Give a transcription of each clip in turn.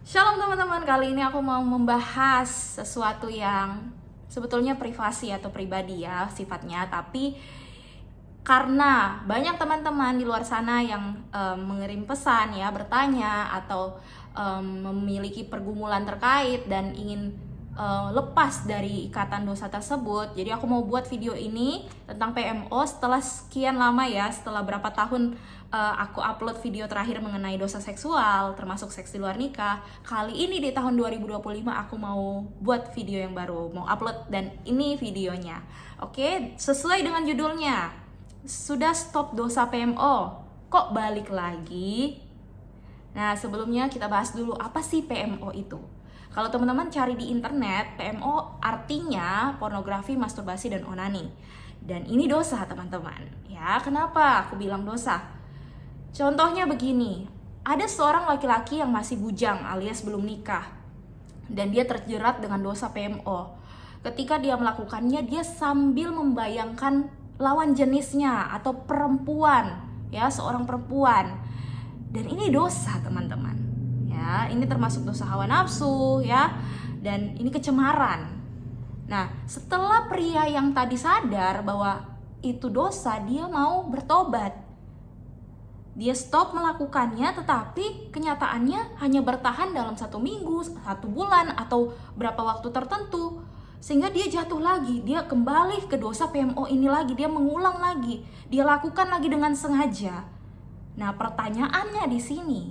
Shalom teman-teman, kali ini aku mau membahas sesuatu yang sebetulnya privasi atau pribadi ya sifatnya, tapi karena banyak teman-teman di luar sana yang mengirim pesan ya, bertanya atau memiliki pergumulan terkait dan ingin lepas dari ikatan dosa tersebut. Jadi aku mau buat video ini tentang PMO setelah sekian lama ya, setelah berapa tahun aku upload video terakhir mengenai dosa seksual, termasuk seks di luar nikah. Kali ini di tahun 2025 aku mau buat video yang baru, mau upload, dan ini videonya. Oke, sesuai dengan judulnya. Sudah stop dosa PMO, kok balik lagi? Nah, sebelumnya kita bahas dulu apa sih PMO itu. Kalau teman-teman cari di internet, PMO artinya pornografi, masturbasi, dan onani. Dan ini dosa teman-teman. Ya, kenapa aku bilang dosa? Contohnya begini, ada seorang laki-laki yang masih bujang alias belum nikah. Dan dia terjerat dengan dosa PMO. Ketika dia melakukannya, dia sambil membayangkan lawan jenisnya atau perempuan, ya, seorang perempuan. Dan ini dosa teman-teman. Ya, ini termasuk dosa hawa nafsu ya, dan ini kecemaran. Nah, setelah pria yang tadi sadar bahwa itu dosa, dia mau bertobat. Dia stop melakukannya, tetapi kenyataannya hanya bertahan dalam 1 minggu, 1 bulan, atau berapa waktu tertentu. Sehingga dia jatuh lagi, dia kembali ke dosa PMO ini lagi, dia mengulang lagi, dia lakukan lagi dengan sengaja. Nah, pertanyaannya di sini,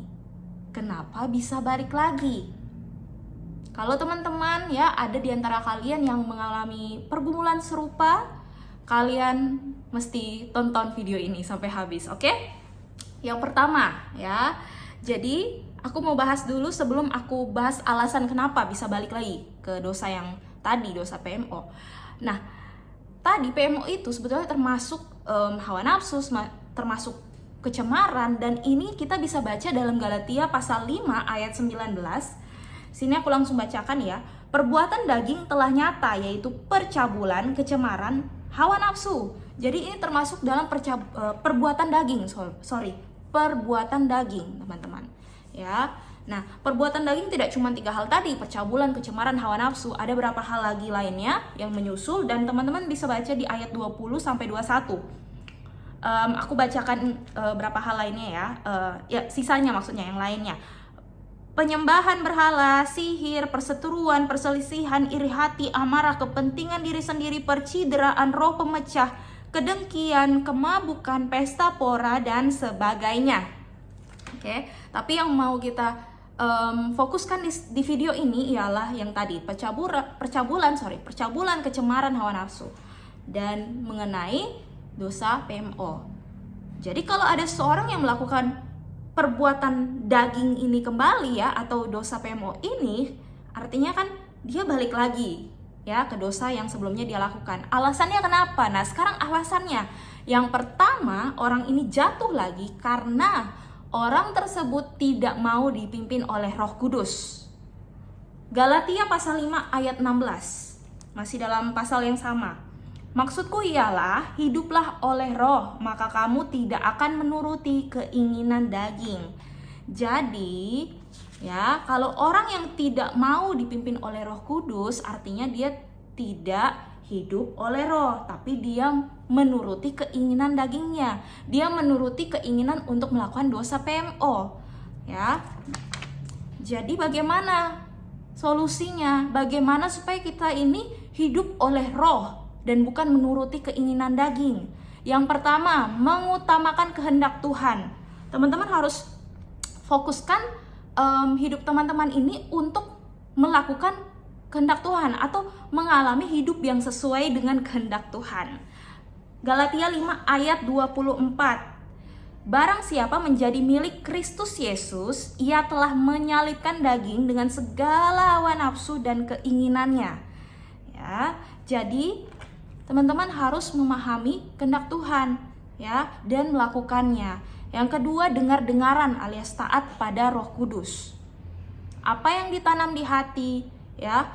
kenapa bisa balik lagi? Kalau teman-teman ya ada di antara kalian yang mengalami pergumulan serupa, kalian mesti tonton video ini sampai habis, oke? Yang pertama ya, jadi aku mau bahas dulu sebelum aku bahas alasan kenapa bisa balik lagi ke dosa yang tadi, dosa PMO. Nah, tadi PMO itu sebetulnya termasuk hawa nafsu, termasuk kecemaran, dan ini kita bisa baca dalam Galatia pasal 5 ayat 19. Sini aku langsung bacakan ya. Perbuatan daging telah nyata, yaitu percabulan, kecemaran, hawa nafsu. Jadi ini termasuk dalam perbuatan daging, perbuatan daging, teman-teman. Ya. Nah, perbuatan daging tidak cuma 3 hal tadi, percabulan, kecemaran, hawa nafsu, ada berapa hal lagi lainnya yang menyusul, dan teman-teman bisa baca di ayat 20 sampai 21. Aku bacakan berapa hal lainnya ya, ya sisanya maksudnya yang lainnya. Penyembahan berhala, sihir, perseteruan, perselisihan, iri hati, amarah, kepentingan diri sendiri, percideraan, roh pemecah, kedengkian, kemabukan, pesta pora, dan sebagainya. Oke, tapi yang mau kita fokuskan di video ini ialah yang tadi, percabulan, kecemaran, hawa nafsu, dan mengenai dosa PMO. Jadi kalau ada seorang yang melakukan perbuatan daging ini kembali ya, atau dosa PMO ini, artinya kan dia balik lagi ya ke dosa yang sebelumnya dia lakukan. Alasannya kenapa? Nah, sekarang alasannya. Yang pertama, orang ini jatuh lagi karena orang tersebut tidak mau dipimpin oleh Roh Kudus. Galatia pasal 5 ayat 16. Masih dalam pasal yang sama. Maksudku ialah, hiduplah oleh roh, maka kamu tidak akan menuruti keinginan daging. Jadi, ya, kalau orang yang tidak mau dipimpin oleh Roh Kudus, artinya dia tidak hidup oleh roh, tapi dia menuruti keinginan dagingnya. Dia menuruti keinginan untuk melakukan dosa PMO. Ya. Jadi bagaimana solusinya? Bagaimana supaya kita ini hidup oleh roh dan bukan menuruti keinginan daging? Yang pertama, mengutamakan kehendak Tuhan. Teman-teman harus fokuskan hidup teman-teman ini untuk melakukan kehendak Tuhan atau mengalami hidup yang sesuai dengan kehendak Tuhan. Galatia 5 ayat 24. Barang siapa menjadi milik Kristus Yesus, ia telah menyalibkan daging dengan segala hawa nafsu dan keinginannya. Ya, jadi teman-teman harus memahami kehendak Tuhan ya, dan melakukannya. Yang kedua, dengar-dengaran alias taat pada Roh Kudus. Apa yang ditanam di hati ya,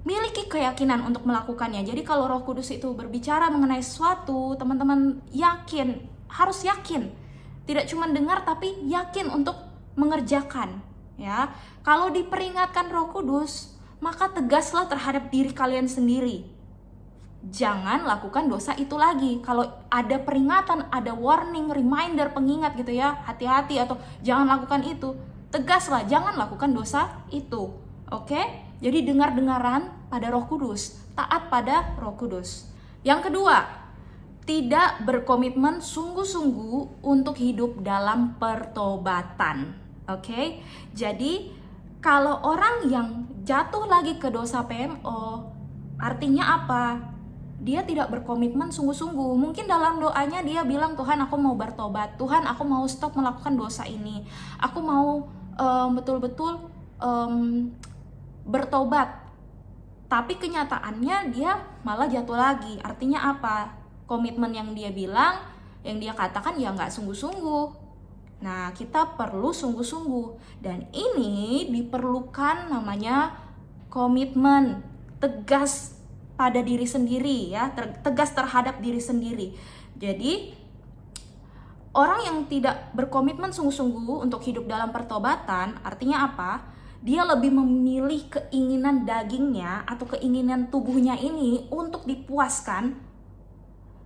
miliki keyakinan untuk melakukannya. Jadi kalau Roh Kudus itu berbicara mengenai sesuatu, teman-teman harus yakin. Tidak cuma dengar tapi yakin untuk mengerjakan. Ya, kalau diperingatkan Roh Kudus, maka tegaslah terhadap diri kalian sendiri. Jangan lakukan dosa itu lagi. Kalau ada peringatan, ada warning, reminder, pengingat gitu ya, hati-hati atau jangan lakukan itu, tegaslah, jangan lakukan dosa itu. Oke? Jadi dengar-dengaran pada Roh Kudus, taat pada Roh Kudus. Yang kedua, tidak berkomitmen sungguh-sungguh untuk hidup dalam pertobatan. Oke? Jadi kalau orang yang jatuh lagi ke dosa PMO, artinya apa? Dia tidak berkomitmen sungguh-sungguh. Mungkin dalam doanya dia bilang, Tuhan aku mau bertobat, Tuhan aku mau stop melakukan dosa ini, aku mau betul-betul bertobat. Tapi kenyataannya dia malah jatuh lagi. Artinya apa? Komitmen yang dia bilang, yang dia katakan ya nggak sungguh-sungguh. Nah, kita perlu sungguh-sungguh. Dan ini diperlukan namanya komitmen, tegas pada diri sendiri ya, tegas terhadap diri sendiri. Jadi orang yang tidak berkomitmen sungguh-sungguh untuk hidup dalam pertobatan, artinya apa? Dia lebih memilih keinginan dagingnya atau keinginan tubuhnya ini untuk dipuaskan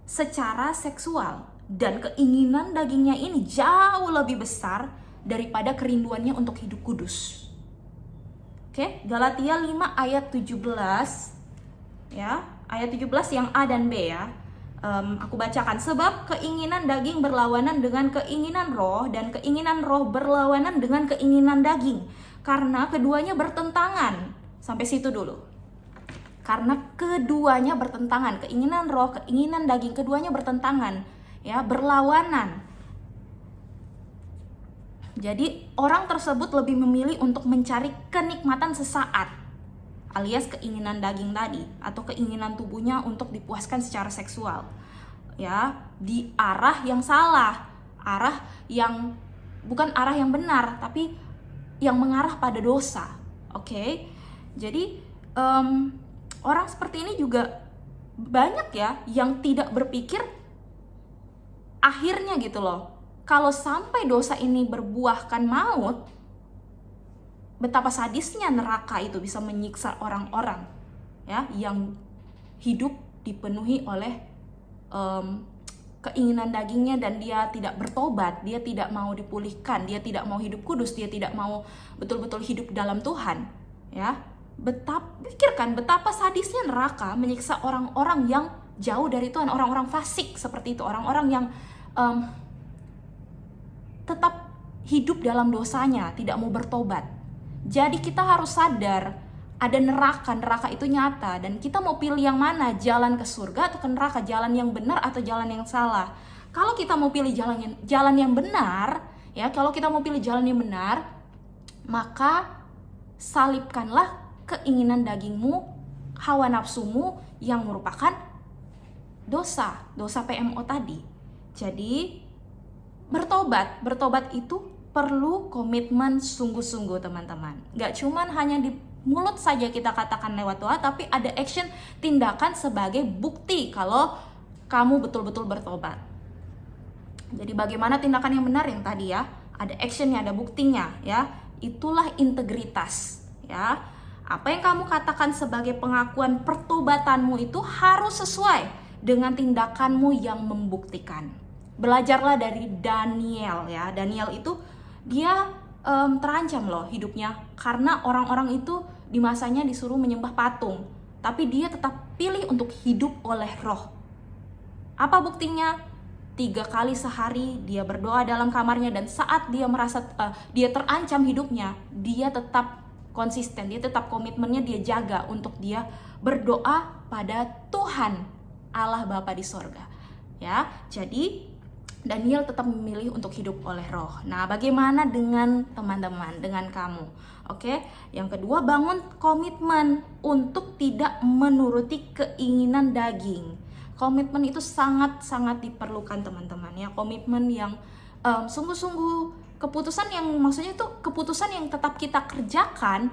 secara seksual. Dan keinginan dagingnya ini jauh lebih besar daripada kerinduannya untuk hidup kudus. Oke, Galatia 5 ayat 17 ya, ayat 17 yang A dan B ya. Aku bacakan. Sebab keinginan daging berlawanan dengan keinginan roh, dan keinginan roh berlawanan dengan keinginan daging, karena keduanya bertentangan. Sampai situ dulu. Karena keduanya bertentangan, keinginan roh, keinginan daging, keduanya bertentangan ya, berlawanan. Jadi orang tersebut lebih memilih untuk mencari kenikmatan sesaat, alias keinginan daging tadi, atau keinginan tubuhnya untuk dipuaskan secara seksual ya, di arah yang salah, arah yang bukan arah yang benar, tapi yang mengarah pada dosa. Oke? Jadi orang seperti ini juga banyak ya yang tidak berpikir akhirnya gitu loh, kalau sampai dosa ini berbuahkan maut, betapa sadisnya neraka itu bisa menyiksa orang-orang ya yang hidup dipenuhi oleh keinginan dagingnya, dan dia tidak bertobat, dia tidak mau dipulihkan, dia tidak mau hidup kudus, dia tidak mau betul-betul hidup dalam Tuhan ya. Pikirkan betapa sadisnya neraka menyiksa orang-orang yang jauh dari Tuhan, orang-orang fasik seperti itu, orang-orang yang tetap hidup dalam dosanya, tidak mau bertobat. Jadi kita harus sadar ada neraka itu nyata, dan kita mau pilih yang mana, jalan ke surga atau ke neraka, jalan yang benar atau jalan yang salah. Kalau kita mau pilih jalan yang benar ya, kalau kita mau pilih jalan yang benar, maka salibkanlah keinginan dagingmu, hawa nafsumu yang merupakan dosa PMO tadi. Jadi bertobat itu perlu komitmen sungguh-sungguh teman-teman. Gak cuman hanya di mulut saja kita katakan lewat doa, tapi ada action, tindakan sebagai bukti kalau kamu betul-betul bertobat. Jadi bagaimana tindakan yang benar yang tadi ya, ada actionnya, ada buktinya ya. Itulah integritas ya. Apa yang kamu katakan sebagai pengakuan pertobatanmu itu harus sesuai dengan tindakanmu yang membuktikan. Belajarlah dari Daniel ya. Daniel itu dia terancam loh hidupnya, karena orang-orang itu di masanya disuruh menyembah patung, tapi dia tetap pilih untuk hidup oleh roh. Apa buktinya? 3 kali sehari dia berdoa dalam kamarnya, dan saat dia merasa dia terancam hidupnya, dia tetap konsisten, dia tetap komitmennya dia jaga untuk dia berdoa pada Tuhan Allah Bapa di sorga ya. Jadi Daniel tetap memilih untuk hidup oleh roh. Nah, bagaimana dengan teman-teman, dengan kamu? Oke, yang kedua, bangun komitmen untuk tidak menuruti keinginan daging. Komitmen itu sangat-sangat diperlukan teman-teman ya. Komitmen yang sungguh-sungguh, keputusan yang maksudnya itu keputusan yang tetap kita kerjakan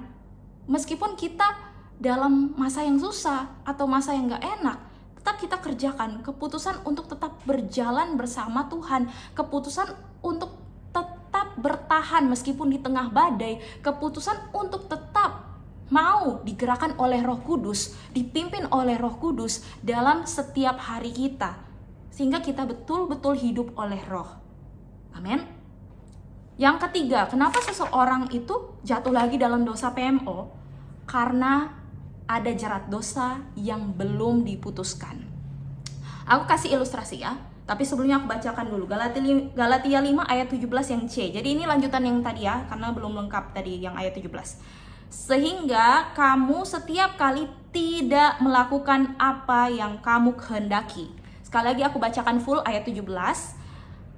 meskipun kita dalam masa yang susah atau masa yang gak enak. Tetap kita kerjakan, keputusan untuk tetap berjalan bersama Tuhan, keputusan untuk tetap bertahan meskipun di tengah badai, keputusan untuk tetap mau digerakkan oleh Roh Kudus, dipimpin oleh Roh Kudus dalam setiap hari kita, sehingga kita betul-betul hidup oleh Roh. Amin. Yang ketiga, kenapa seseorang itu jatuh lagi dalam dosa PMO? Karena ada jerat dosa yang belum diputuskan. Aku kasih ilustrasi ya, tapi sebelumnya aku bacakan dulu Galatia 5 ayat 17 yang C. Jadi ini lanjutan yang tadi ya, karena belum lengkap tadi yang ayat 17. Sehingga kamu setiap kali tidak melakukan apa yang kamu kehendaki. Sekali lagi aku bacakan full ayat 17.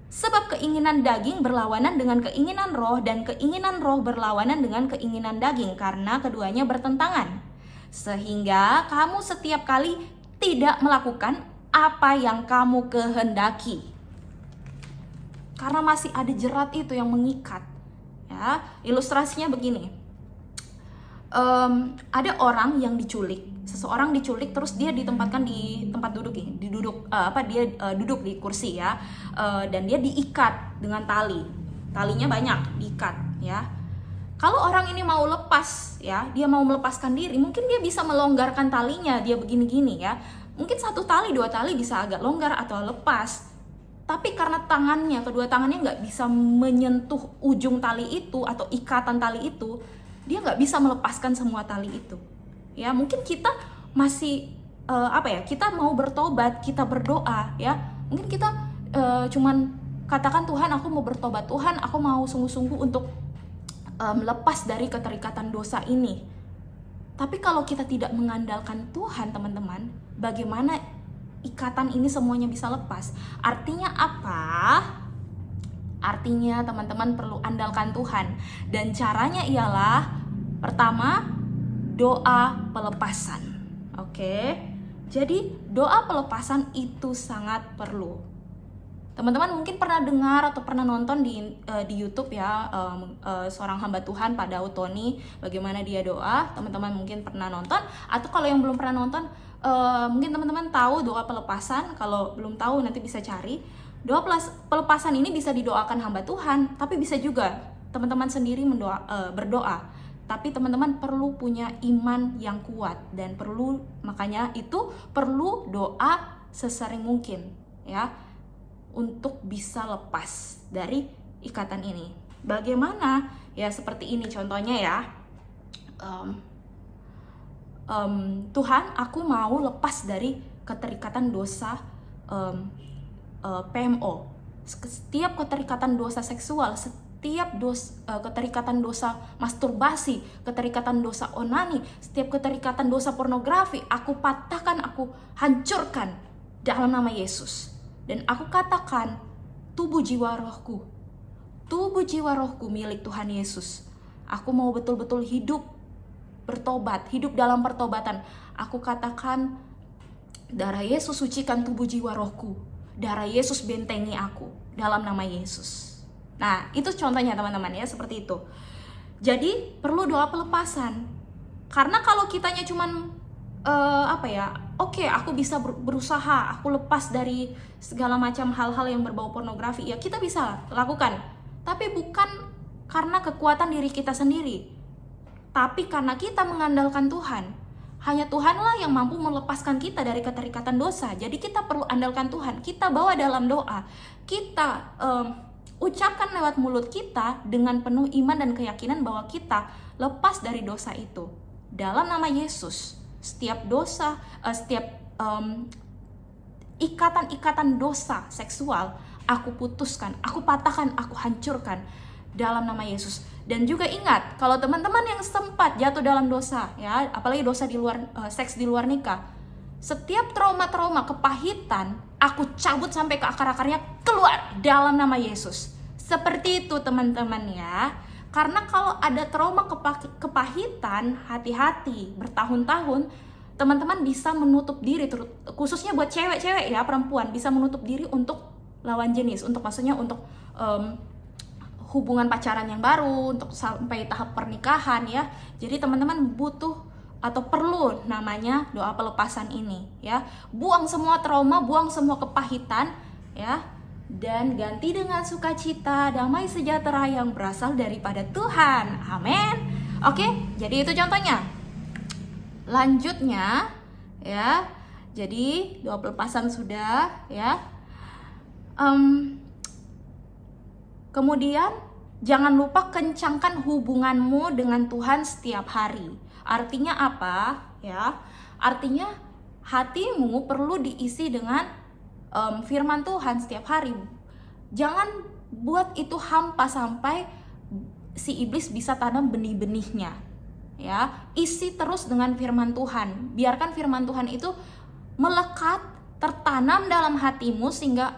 Sebab keinginan daging berlawanan dengan keinginan roh, dan keinginan roh berlawanan dengan keinginan daging, karena keduanya bertentangan. Sehingga kamu setiap kali tidak melakukan apa yang kamu kehendaki. Karena masih ada jerat itu yang mengikat. Ya, ilustrasinya begini. Ada orang yang diculik, seseorang diculik, terus dia ditempatkan di tempat duduk, duduk di kursi ya, dan dia diikat dengan talinya banyak, diikat ya. Kalau orang ini mau lepas ya, dia mau melepaskan diri, mungkin dia bisa melonggarkan talinya, dia begini-gini ya, mungkin 1 tali 2 tali bisa agak longgar atau lepas. Tapi karena kedua tangannya nggak bisa menyentuh ujung tali itu atau ikatan tali itu, dia nggak bisa melepaskan semua tali itu. Ya, mungkin kita masih kita mau bertobat, kita berdoa ya. Mungkin kita cuman katakan, Tuhan aku mau bertobat, Tuhan aku mau sungguh-sungguh untuk melepas dari keterikatan dosa ini. Tapi kalau kita tidak mengandalkan Tuhan, teman-teman, bagaimana ikatan ini semuanya bisa lepas? Artinya apa? Artinya teman-teman perlu andalkan Tuhan, dan caranya ialah pertama, doa pelepasan. Oke. Jadi doa pelepasan itu sangat perlu. Teman-teman mungkin pernah dengar atau pernah nonton di YouTube ya, seorang hamba Tuhan, Pak Daud Tony, bagaimana dia doa. Teman-teman mungkin pernah nonton, atau kalau yang belum pernah nonton, mungkin teman-teman tahu doa pelepasan. Kalau belum tahu nanti bisa cari. Doa pelepasan ini bisa didoakan hamba Tuhan, tapi bisa juga teman-teman sendiri berdoa. Tapi teman-teman perlu punya iman yang kuat, dan makanya itu perlu doa sesering mungkin ya, untuk bisa lepas dari ikatan ini. Bagaimana? Ya seperti ini contohnya ya. Tuhan, aku mau lepas dari keterikatan dosa PMO. Setiap keterikatan dosa seksual, setiap keterikatan dosa masturbasi, keterikatan dosa onani, setiap keterikatan dosa pornografi, aku patahkan, aku hancurkan dalam nama Yesus. Dan aku katakan, tubuh jiwa rohku milik Tuhan Yesus. Aku mau betul-betul hidup bertobat, hidup dalam pertobatan. Aku katakan, darah Yesus sucikan tubuh jiwa rohku. Darah Yesus bentengi aku dalam nama Yesus. Nah, itu contohnya teman-teman ya, seperti itu. Jadi perlu doa pelepasan. Karena kalau kitanya cuman oke, aku bisa berusaha, aku lepas dari segala macam hal-hal yang berbau pornografi, ya kita bisa lakukan. Tapi bukan karena kekuatan diri kita sendiri, tapi karena kita mengandalkan Tuhan. Hanya Tuhanlah yang mampu melepaskan kita dari keterikatan dosa. Jadi kita perlu andalkan Tuhan, kita bawa dalam doa, kita ucapkan lewat mulut kita dengan penuh iman dan keyakinan bahwa kita lepas dari dosa itu. Dalam nama Yesus, setiap dosa, setiap ikatan-ikatan dosa seksual, aku putuskan, aku patahkan, aku hancurkan dalam nama Yesus. Dan juga ingat, kalau teman-teman yang sempat jatuh dalam dosa, ya, apalagi dosa di luar seks di luar nikah, setiap trauma-trauma kepahitan, aku cabut sampai ke akar-akarnya, keluar dalam nama Yesus. Seperti itu teman-teman ya. Karena kalau ada trauma kepahitan, hati-hati, bertahun-tahun, teman-teman bisa menutup diri, khususnya buat cewek-cewek ya, perempuan, bisa menutup diri untuk lawan jenis, maksudnya untuk hubungan pacaran yang baru, untuk sampai tahap pernikahan ya. Jadi teman-teman butuh atau perlu namanya doa pelepasan ini ya. Buang semua trauma, buang semua kepahitan ya. dan ganti dengan sukacita, damai sejahtera yang berasal daripada Tuhan. Amin. Oke, jadi itu contohnya. Lanjutnya ya. Jadi 2 pelepasan sudah ya. Kemudian jangan lupa kencangkan hubunganmu dengan Tuhan setiap hari. Artinya apa ya? Artinya hatimu perlu diisi dengan firman Tuhan setiap hari. Jangan buat itu hampa sampai si iblis bisa tanam benih-benihnya. Ya, isi terus dengan firman Tuhan. Biarkan firman Tuhan itu melekat, tertanam dalam hatimu, sehingga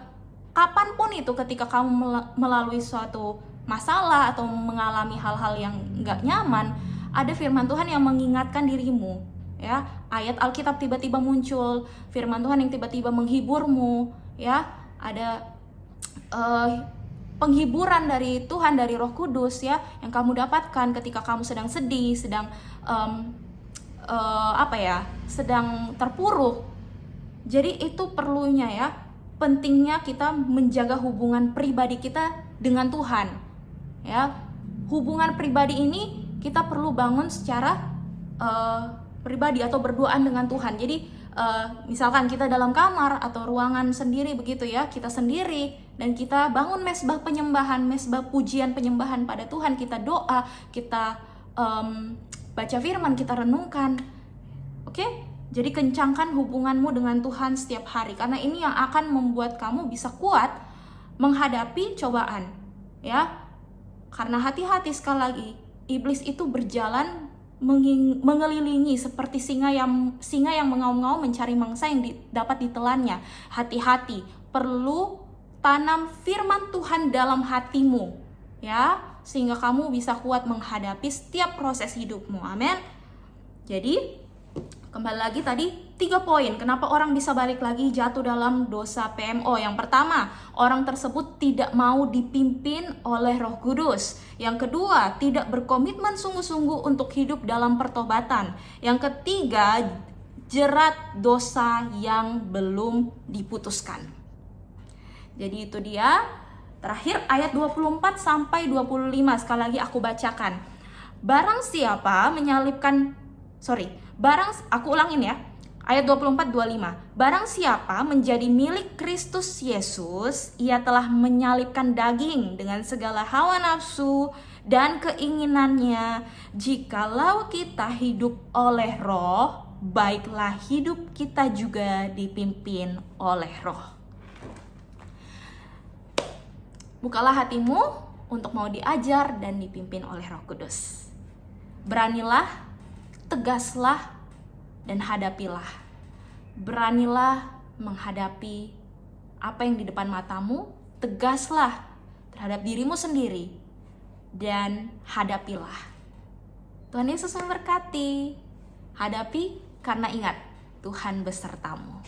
kapanpun itu ketika kamu melalui suatu masalah atau mengalami hal-hal yang nggak nyaman, ada firman Tuhan yang mengingatkan dirimu. Ya, ayat Alkitab tiba-tiba muncul, firman Tuhan yang tiba-tiba menghiburmu. Ya, ada penghiburan dari Tuhan, dari Roh Kudus ya, yang kamu dapatkan ketika kamu sedang sedih, sedang sedang terpuruk. Jadi itu perlunya ya, pentingnya kita menjaga hubungan pribadi kita dengan Tuhan. Ya, hubungan pribadi ini kita perlu bangun secara pribadi atau berduaan dengan Tuhan. Jadi misalkan kita dalam kamar atau ruangan sendiri begitu ya, kita sendiri, dan kita bangun mesbah penyembahan, mesbah pujian penyembahan pada Tuhan, kita doa, kita baca firman, kita renungkan. Oke? Jadi kencangkan hubunganmu dengan Tuhan setiap hari, karena ini yang akan membuat kamu bisa kuat menghadapi cobaan. Ya, karena hati-hati, sekali lagi, iblis itu berjalan mengelilingi seperti singa yang mengaum-ngaum mencari mangsa yang dapat ditelannya. Hati-hati, perlu tanam firman Tuhan dalam hatimu ya, sehingga kamu bisa kuat menghadapi setiap proses hidupmu. Amin. Jadi kembali lagi tadi 3 poin kenapa orang bisa balik lagi jatuh dalam dosa PMO. Yang pertama, orang tersebut tidak mau dipimpin oleh Roh Kudus. Yang kedua, tidak berkomitmen sungguh-sungguh untuk hidup dalam pertobatan. Yang ketiga, jerat dosa yang belum diputuskan. Jadi itu dia. Terakhir ayat 24 sampai 25, sekali lagi aku bacakan. Aku ulangin ya. Ayat 24-25. Barang siapa menjadi milik Kristus Yesus, ia telah menyalibkan daging dengan segala hawa nafsu dan keinginannya. Jikalau kita hidup oleh Roh, baiklah hidup kita juga dipimpin oleh Roh. Bukalah hatimu untuk mau diajar dan dipimpin oleh Roh Kudus. Beranilah, tegaslah, dan hadapilah. Beranilah menghadapi apa yang di depan matamu, tegaslah terhadap dirimu sendiri, dan hadapilah. Tuhan Yesus memberkati. Hadapi karena ingat, Tuhan besertamu.